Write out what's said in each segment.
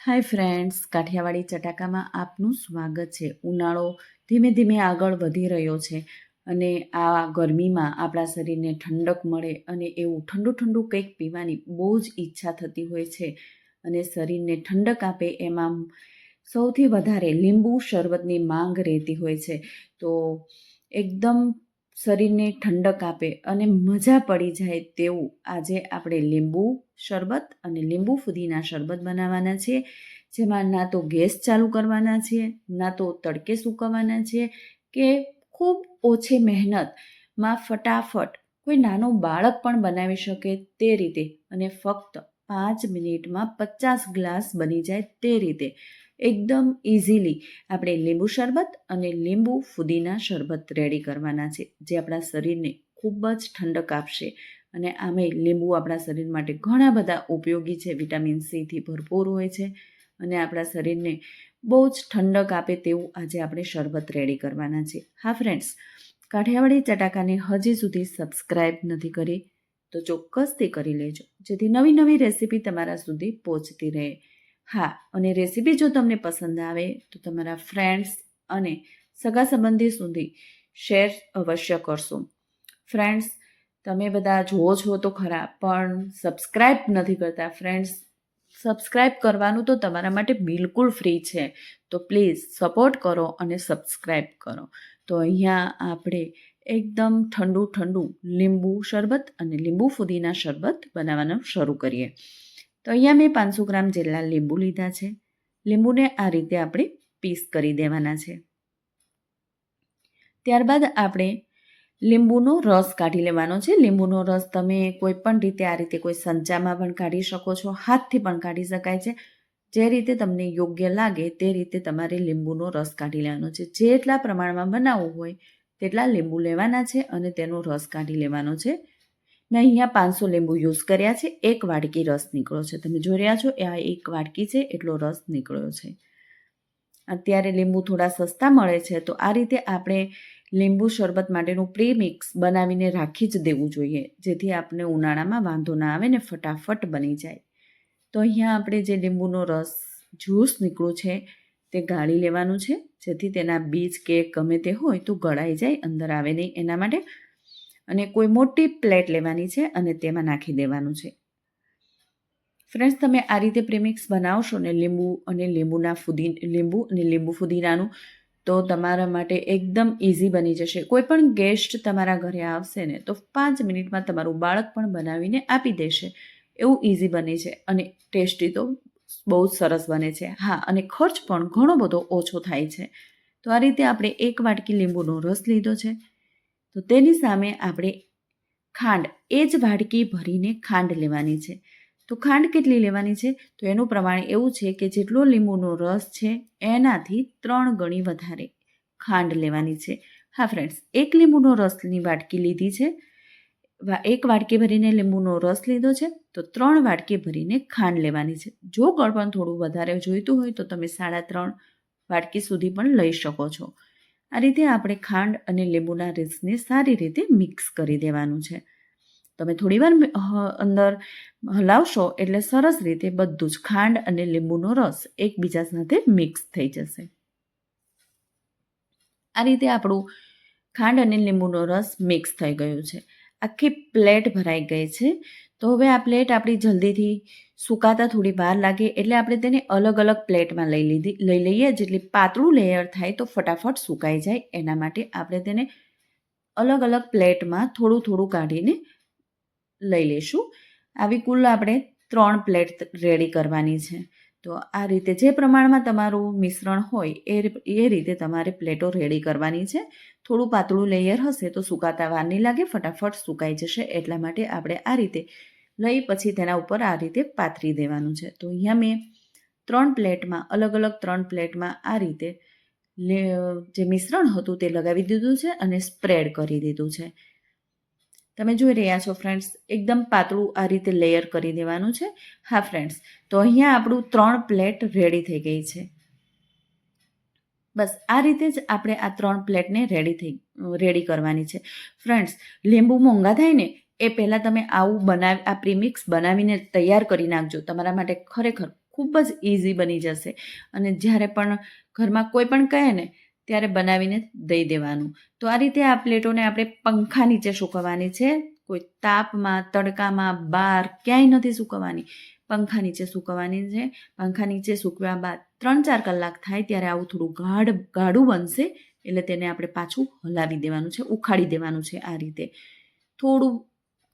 Hi friends, Kathiawadi ચટાકામાં આપનું સ્વાગત છે. ઉનાળો ધીમે ધીમે આગળ વધી રહ્યો છે અને આ ગરમીમાં આપણા શરીરને ઠંડક મળે અને એવું ઠંડુ ઠંડુ કંઈક પીવાની બહુ જ ઈચ્છા થતી હોય છે અને શરીરને ઠંડક આપે એમાં સૌથી વધારે લીંબુ શરબતની માંગ રહેતી હોય છે. તો એકદમ શરીરને ઠંડક આપે અને મજા પડી જાય તેવું આજે આપણે લીંબુ શરબત અને લીંબુ ફુદીના શરબત બનાવવાના છીએ, જેમાં ના તો ગેસ ચાલુ કરવાના છીએ, ના તો તડકે સૂકવવાના છીએ કે ખૂબ ઓછી મહેનતમાં ફટાફટ કોઈ નાનો બાળક પણ બનાવી શકે તે રીતે અને ફક્ત 5 મિનિટમાં 50 ગ્લાસ બની જાય તે રીતે એકદમ ઇઝીલી આપણે લીંબુ શરબત અને લીંબુ ફુદીના શરબત રેડી કરવાના છે, જે આપણા શરીરને ખૂબ જ ઠંડક આપશે. અને આમેય લીંબુ આપણા શરીર માટે ઘણા બધા ઉપયોગી છે. વિટામિન સીથી ભરપૂર હોય છે અને આપણા શરીરને બહુ જ ઠંડક આપે તેવું આજે આપણે શરબત રેડી કરવાના છે. હા ફ્રેન્ડ્સ, કાઠિયાવાડી ચટાકાને હજી સુધી સબસ્ક્રાઈબ નથી કરી તો ચોક્કસથી કરી લેજો, જેથી નવી નવી રેસીપી તમારા સુધી પહોંચતી રહે. હા, અને રેસીપી જો તમને પસંદ આવે તો તમારા ફ્રેન્ડ્સ અને સગા સંબંધી સુધી શેર અવશ્ય કરશો. ફ્રેન્ડ્સ, તમે બધા જુઓ છો તો ખરા, પણ સબસ્ક્રાઈબ નથી કરતા. ફ્રેન્ડ્સ, સબસ્ક્રાઈબ કરવાનું તો તમારા માટે બિલકુલ ફ્રી છે, તો પ્લીઝ સપોર્ટ કરો અને સબસ્ક્રાઈબ કરો. તો અહીંયા આપણે એકદમ ઠંડુ ઠંડુ લીંબુ શરબત અને લીંબુ ફુદીના શરબત બનાવવાનું શરૂ કરીએ. તો અહીંયા મેં 500 ગ્રામ જેટલા લીંબુ લીધા છે. લીંબુને આ રીતે આપણે પીસ કરી દેવાના છે. ત્યારબાદ આપણે લીંબુનો રસ કાઢી લેવાનો છે. લીંબુનો રસ તમે કોઈ પણ રીતે આ રીતે કોઈ સંચામાં પણ કાઢી શકો છો, હાથથી પણ કાઢી શકાય છે. જે રીતે તમને યોગ્ય લાગે તે રીતે તમારે લીંબુનો રસ કાઢી લેવાનો છે. જેટલા પ્રમાણમાં બનાવવું હોય તેટલા લીંબુ લેવાના છે અને તેનો રસ કાઢી લેવાનો છે. મેં અહીંયા 500 લીંબુ યુઝ કર્યા છે. 1 વાટકી રસ નીકળ્યો છે. તમે જોઈ રહ્યા છો, આ 1 વાટકી છે એટલો રસ નીકળ્યો છે. અત્યારે લીંબુ થોડા સસ્તા મળે છે, તો આ રીતે આપણે લીંબુ શરબત માટેનું પ્રીમિક્સ બનાવીને રાખી જ દેવું જોઈએ, જેથી આપણે ઉનાળામાં વાંધો ના આવે ને ફટાફટ બની જાય. તો અહીંયા આપણે જે લીંબુનો રસ જ્યુસ નીકળ્યું છે તે ગાળી લેવાનું છે, જેથી તેના બીજ કે ગમે તે હોય તો ગળાઈ જાય, અંદર આવે નહીં એના માટે. અને કોઈ મોટી પ્લેટ લેવાની છે અને તેમાં નાખી દેવાનું છે. ફ્રેન્ડ્સ, તમે આ રીતે પ્રીમિક્સ બનાવશો ને લીંબુ અને લીંબુ ફુદીનાનું, તો તમારા માટે એકદમ ઇઝી બની જશે. કોઈ પણ ગેસ્ટ તમારા ઘરે આવશે ને તો 5 મિનિટમાં તમારું બાળક પણ બનાવીને આપી દેશે, એવું ઇઝી બને છે અને ટેસ્ટી તો બહુ જ સરસ બને છે. હા, અને ખર્ચ પણ ઘણો બધો ઓછો થાય છે. તો આ રીતે આપણે 1 વાટકી લીંબુનો રસ લીધો છે, તો તેની સામે આપણે ખાંડ એ જ વાટકી ભરીને ખાંડ લેવાની છે. તો ખાંડ કેટલી લેવાની છે? તો એનું પ્રમાણ એવું છે કે જેટલો લીંબુનો રસ છે એનાથી 3 ગણી વધારે ખાંડ લેવાની છે. હા ફ્રેન્ડ્સ, 1 લીંબુનો રસની વાટકી લીધી છે. 1 વાટકી ભરીને લીંબુનો રસ લીધો છે, તો 3 વાટકી ભરીને ખાંડ લેવાની છે. જો ગળપણ થોડું વધારે જોઈતું હોય તો તમે 3.5 વાટકી સુધી પણ લઈ શકો છો. આ રીતે આપણે ખાંડ અને લીંબુના રસને સારી રીતે મિક્સ કરી દેવાનું છે. તમે થોડીવાર અંદર હલાવશો એટલે સરસ રીતે બધું જ ખાંડ અને લીંબુનો રસ એકબીજા સાથે મિક્સ થઈ જશે. આ રીતે આપણું ખાંડ અને લીંબુનો રસ મિક્સ થઈ ગયું છે. આખી પ્લેટ ભરાઈ ગઈ છે. તો હવે આ પ્લેટ આપણી જલ્દીથી સુકાતા થોડી વાર લાગે એટલે આપણે તેને અલગ અલગ પ્લેટમાં લઈ લઈએ. જેટલી પાતળું લેયર થાય તો ફટાફટ સુકાઈ જાય, એના માટે આપણે તેને અલગ અલગ પ્લેટમાં થોડું થોડું કાઢીને લઈ લઈશું. આવી કુલ આપણે 3 પ્લેટ રેડી કરવાની છે. તો આ રીતે જે પ્રમાણમાં તમારું મિશ્રણ હોય એ રીતે તમારે પ્લેટો રેડી કરવાની છે. થોડું પાતળું લેયર હશે તો સુકાતા વાર નહીં લાગે, ફટાફટ સુકાઈ જશે. એટલા માટે આપણે આ રીતે લઈ પછી તેના ઉપર આ રીતે પાથરી દેવાનું છે. તો અહીંયા મેં 3 પ્લેટમાં અલગ અલગ 3 પ્લેટમાં આ રીતે જે મિશ્રણ હતું તે લગાવી દીધું છે અને સ્પ્રેડ કરી દીધું છે. તમે જોઈ રહ્યા છો ફ્રેન્ડ્સ, એકદમ પાતળું આ રીતે લેયર કરી દેવાનું છે. હા ફ્રેન્ડ્સ, તો અહીંયા આપણું 3 પ્લેટ રેડી થઈ ગઈ છે. બસ આ રીતે જ આપણે આ 3 પ્લેટને રેડી કરવાની છે. ફ્રેન્ડ્સ, લીંબુ મોંઘા થાય ને એ પહેલાં તમે આ પ્રીમિક્સ બનાવીને તૈયાર કરી નાખજો. તમારા માટે ખરેખર ખૂબ જ ઇઝી બની જશે. અને જ્યારે પણ ઘરમાં કોઈ પણ કહે ને ત્યારે બનાવીને દઈ દેવાનું. તો આ રીતે આ પ્લેટોને આપણે પંખા નીચે સૂકવવાની છે. કોઈ તાપમાં, તડકામાં, બહાર ક્યાંય નથી સૂકવવાની, પંખા નીચે સૂકવવાની છે. પંખા નીચે સૂકવ્યા બાદ 3-4 કલાક થાય ત્યારે આવું થોડું ગાઢું બનશે, એટલે તેને આપણે પાછું હલાવી દેવાનું છે, ઉખાડી દેવાનું છે. આ રીતે થોડું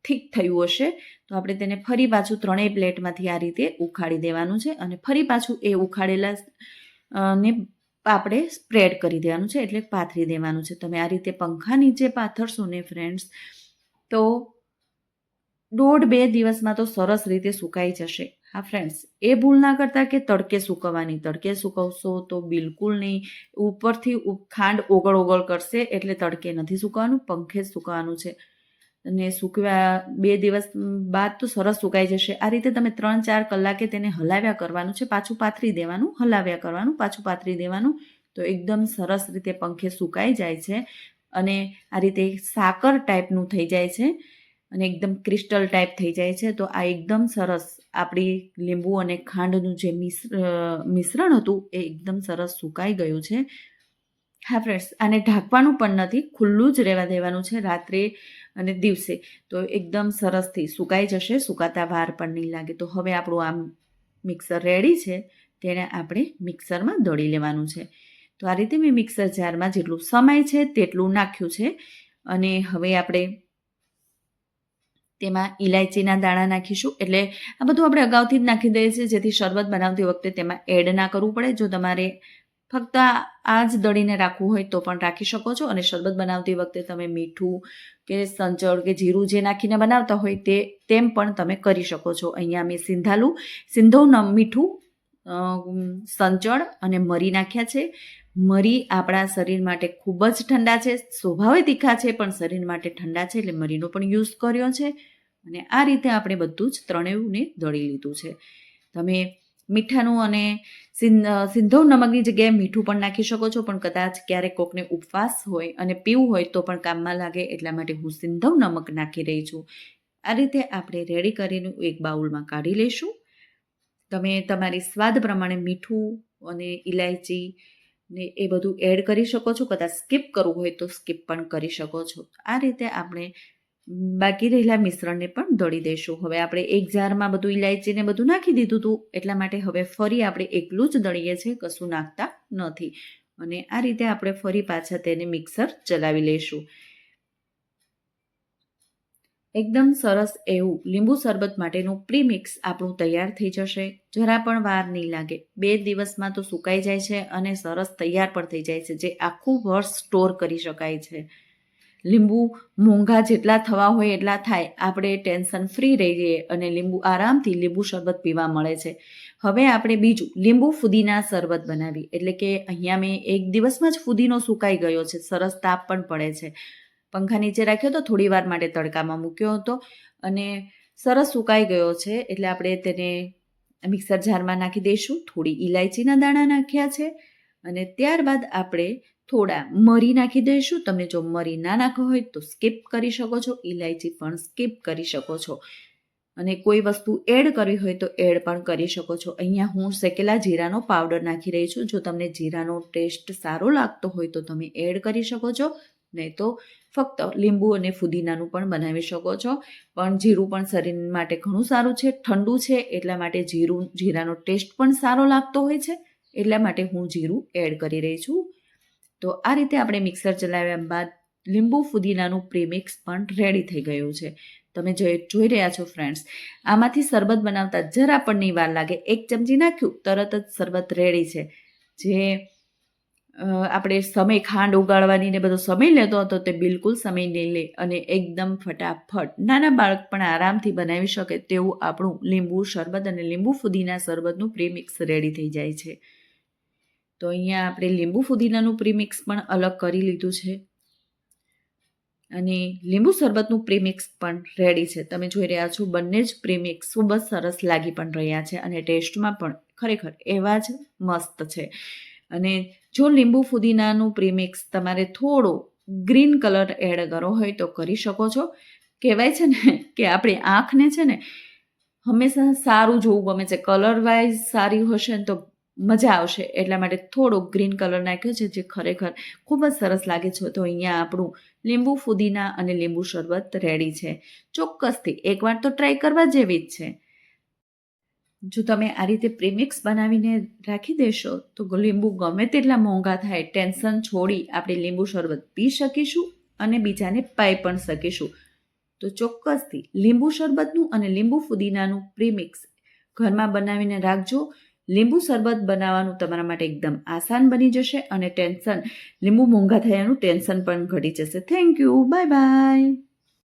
ઠીક થયું હશે તો આપણે તેને ફરી પાછું 3 પ્લેટમાંથી આ રીતે ઉખાડી દેવાનું છે. અને ફરી પાછું એ ઉખાડેલા ને આપણે સ્પ્રેડ કરી દેવાનું છે, એટલે પાથરી દેવાનું છે. તમે આ રીતે પંખા નીચે પાથરશો ને ફ્રેન્ડ્સ, તો 1.5-2 દિવસમાં તો સરસ રીતે સુકાઈ જશે. હા ફ્રેન્ડ્સ, એ ભૂલ ના કરતા કે તડકે સૂકવવાની. તડકે સૂકવશો તો બિલકુલ નહીં, ઉપરથી ખાંડ ઓગળ કરશે, એટલે તડકે નથી સૂકવવાનું, પંખે જ સૂકવવાનું છે. અને સૂકવ્યા 2 દિવસ બાદ તો સરસ સુકાઈ જશે. આ રીતે તમે 3-4 કલાકે તેને હલાવ્યા કરવાનું છે, પાછું પાથરી દેવાનું, હલાવ્યા કરવાનું, પાછું પાથરી દેવાનું. તો એકદમ સરસ રીતે પંખે સુકાઈ જાય છે અને આ રીતે સાકર ટાઈપનું થઈ જાય છે અને એકદમ ક્રિસ્ટલ ટાઈપ થઈ જાય છે. તો આ એકદમ સરસ આપણી લીંબુ અને ખાંડનું જે મિશ્રણ હતું એ એકદમ સરસ સુકાઈ ગયું છે. હા ફ્રેન્ડ્સ, આને ઢાંકવાનું પણ નથી, ખુલ્લું જ રહેવા દેવાનું છે રાત્રે અને દિવસે. તો એકદમ સરસથી સુકાઈ જશે, સુકાતા વાર પણ નહીં લાગે. તો હવે આપણું આમ મિક્સર રેડી છે, તેને આપણે મિક્સરમાં દળી લેવાનું છે. તો આ રીતે મેં મિક્સર જારમાં જેટલું સમાય છે તેટલું નાખ્યું છે. અને હવે આપણે તેમાં ઇલાયચીના દાણા નાખીશું. એટલે આ બધું આપણે અગાઉથી જ નાખી દઈએ છીએ, જેથી શરબત બનાવતી વખતે તેમાં એડ ના કરવું પડે. જો તમારે ફક્ત આ જ દળીને રાખવું હોય તો પણ રાખી શકો છો. અને શરબત બનાવતી વખતે તમે મીઠું કે સંચળ કે જીરું જે નાખીને બનાવતા હોય તેમ પણ તમે કરી શકો છો. અહીંયા મેં સિંધવ મીઠું, સંચળ અને મરી નાખ્યા છે. મરી આપણા શરીર માટે ખૂબ જ ઠંડા છે, સ્વભાવે તીખા છે પણ શરીર માટે ઠંડા છે, એટલે મરીનો પણ યુઝ કર્યો છે. અને આ રીતે આપણે બધું જ ત્રણેયને દળી લીધું છે. તમે મીઠાનું અને સિંધવ નમકની જગ્યાએ મીઠું પણ નાખી શકો છો, પણ કદાચ ક્યારેક કોકને ઉપવાસ હોય અને પીવું હોય તો પણ કામમાં લાગે, એટલા માટે હું સિંધવ નમક નાખી રહી છું. આ રીતે આપણે રેડી કરીને એક બાઉલમાં કાઢી લઈશું. તમે તમારી સ્વાદ પ્રમાણે મીઠું અને ઇલાયચી ને એ બધું એડ કરી શકો છો. કદાચ સ્કીપ કરવું હોય તો સ્કીપ પણ કરી શકો છો. આ રીતે આપણે બાકી રહેલા મિશ્રણને પણ દળી દઈશું. હવે આપણે એક જારમાં બધું ઇલાયચીને બધું નાખી દીધું હતું, એટલા માટે હવે ફરી આપણે એકલું જ દળીએ છીએ, કશું નાખતા નથી. અને આ રીતે આપણે ફરી પાછા તેને મિક્સર ચલાવી લઈશું. એકદમ સરસ એવું લીંબુ શરબત માટેનું પ્રીમિક્સ આપણું તૈયાર થઈ જશે. જરા પણ વાર નહીં લાગે, 2 દિવસમાં તો સુકાઈ જાય છે અને સરસ તૈયાર પણ થઈ જાય છે, જે આખું વર્ષ સ્ટોર કરી શકાય છે. લીંબુ મોંઘા જેટલા થવા હોય એટલા થાય, આપણે ટેન્શન ફ્રી રહીએ અને આરામથી લીંબુ શરબત પીવા મળે છે. હવે આપણે બીજું લીંબુ ફુદીના શરબત બનાવી. એટલે કે અહીંયા મેં 1 દિવસમાં જ ફુદીનો સુકાઈ ગયો છે, સરસ તાપ પણ પડે છે. પંખા નીચે રાખ્યો તો થોડી વાર માટે તડકામાં મૂક્યો હતો અને સરસ સુકાઈ ગયો છે. એટલે આપણે તેને મિક્સર જારમાં નાખી દઈશું. થોડી ઇલાયચીના દાણા નાખ્યા છે અને ત્યારબાદ આપણે થોડા મરી નાખી દઈશું. તમને જો મરી ના નાખવો હોય તો સ્કીપ કરી શકો છો, ઇલાયચી પણ સ્કીપ કરી શકો છો. અને કોઈ વસ્તુ એડ કરવી હોય તો એડ પણ કરી શકો છો. અહીંયા હું શેકેલા જીરાનો પાવડર નાખી રહી છું. જો તમને જીરાનો ટેસ્ટ સારો લાગતો હોય તો તમે એડ કરી શકો છો, નહીં તો ફક્ત લીંબુ અને ફુદીનાનું પણ બનાવી શકો છો. પણ જીરું પણ શરીર માટે ઘણું સારું છે, ઠંડુ છે, એટલા માટે જીરાનો ટેસ્ટ પણ સારો લાગતો હોય છે, એટલા માટે હું જીરું એડ કરી રહી છું. તો આ રીતે આપણે મિક્સર ચલાવ્યા બાદ લીંબુ ફુદીનાનું પ્રીમિક્સ પણ રેડી થઈ ગયું છે. તમે જોઈ રહ્યા છો ફ્રેન્ડ્સ, આમાંથી શરબત બનાવતા જરા પણ નહીં વાર લાગે. 1 ચમચી નાખ્યું તરત જ શરબત રેડી છે. જે આપણે ખાંડ ઉગાડવાની ને બધો સમય લેતો હતો તે બિલકુલ સમય નહીં લે અને એકદમ ફટાફટ નાના બાળક પણ આરામથી બનાવી શકે તેવું આપણું લીંબુ શરબત અને લીંબુ ફુદીના શરબતનું પ્રીમિક્સ રેડી થઈ જાય છે. તો અહીંયા આપણે લીંબુ ફુદીનાનું પ્રીમિક્સ પણ અલગ કરી લીધું છે અને લીંબુ શરબતનું પ્રીમિક્સ પણ રેડી છે. તમે જોઈ રહ્યા છો, બંને જ પ્રીમિક્સ ખૂબ જ સરસ લાગી પણ રહ્યા છે અને ટેસ્ટમાં પણ ખરેખર એવા જ મસ્ત છે. અને જો લીંબુ ફુદીનાનું પ્રીમિક્સ તમારે થોડો ગ્રીન કલર એડ કરવો હોય તો કરી શકો છો. કહેવાય છે ને કે આપણી આંખને છે ને હંમેશા સારું જોવું ગમે છે, કલર વાઇઝ સારી હશે ને તો મજા આવશે, એટલા માટે થોડો ગ્રીન કલર નાખ્યો છે, જે ખરેખર ખૂબ જ સરસ લાગે છે. તો અહીંયા આપણું લીંબુ ફુદીના અને લીંબુ શરબત રેડી છે. ચોક્કસથી એકવાર તો ટ્રાય કરવા જેવી જ છે. જો તમે આ રીતે પ્રીમિક્સ બનાવીને રાખી દેશો તો લીંબુ ગમે તેટલા મોંઘા થાય, ટેન્શન છોડી આપણે લીંબુ શરબત પી શકીશું અને બીજાને પાઈ પણ શકીશું. તો ચોક્કસથી લીંબુ શરબતનું અને લીંબુ ફુદીનાનું પ્રીમિક્સ ઘરમાં બનાવીને રાખજો. લીંબુ શરબત બનાવવાનું તમારા માટે એકદમ આસાન બની જશે અને લીંબુ મોંઘા થયાનું ટેન્શન પણ ઘટી જશે. Thank you. Bye bye.